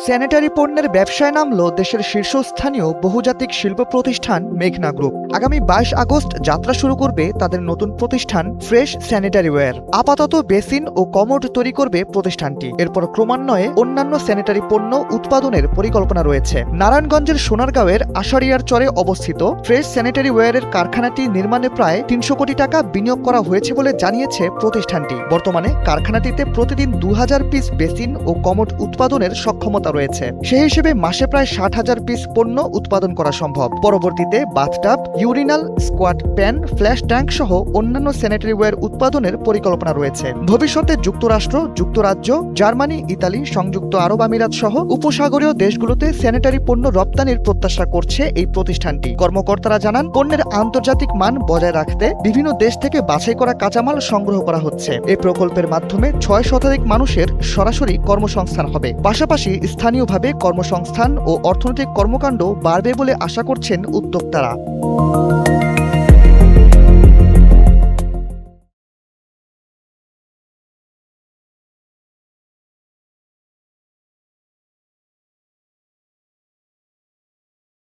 Sanitary পণ্যের ব্যবসায় নামল দেশের শীর্ষস্থানীয় বহুজাতিক শিল্প প্রতিষ্ঠান মেঘনা গ্রুপ। আগামী 22 আগস্ট যাত্রা শুরু করবে তাদের নতুন প্রতিষ্ঠান ফ্রেশ স্যানিটারি ওয়্যার। আপাতত বেসিন ও কমোড তৈরি করবে প্রতিষ্ঠানটি। এরপর ক্রমান্বয়ে অন্যান্য স্যানিটারি পণ্য উৎপাদনের পরিকল্পনা রয়েছে। নারায়ণগঞ্জের সোনারগাঁওয়ের আশারিয়ার চরে অবস্থিত ফ্রেশ স্যানিটারি ওয়্যারের কারখানাটি নির্মাণে প্রায় 300 কোটি টাকা বিনিয়োগ করা হয়েছে বলে জানিয়েছে প্রতিষ্ঠানটি। বর্তমানে কারখানাটিতে প্রতিদিন 2000 পিস বেসিন ও কমোড উৎপাদনের সক্ষমতা রয়েছে। সেই হিসেবে মাসে প্রায় 60,000 পিস পণ্য উৎপাদন করা সম্ভব। পরবর্তীতে bathtub, urinal, squat pan, flash tank সহ অন্যান্য স্যানিটারি ওয়্যার উৎপাদনের পরিকল্পনা রয়েছে। ভবিষ্যতে যুক্তরাষ্ট্র, যুক্তরাজ্য, জার্মানি, ইতালি, সংযুক্ত আরব আমিরাত সহ উপসাগরীয় দেশগুলোতে স্যানিটারি পণ্য রপ্তানির প্রত্যাশা করছে এই প্রতিষ্ঠানটি। কর্মকর্তারা জানান, পণ্যের আন্তর্জাতিক মান বজায় রাখতে বিভিন্ন দেশ থেকে বাছাই করা কাঁচামাল সংগ্রহ করা হচ্ছে। এই প্রকল্পের মাধ্যমে 6 শতাধিক মানুষের সরাসরি কর্মসংস্থান হবে। পাশাপাশি স্থানীয়ভাবে কর্মসংস্থান ও অর্থনৈতিক কর্মকাণ্ড বাড়বে বলে আশা করছেন উদ্যোক্তারা।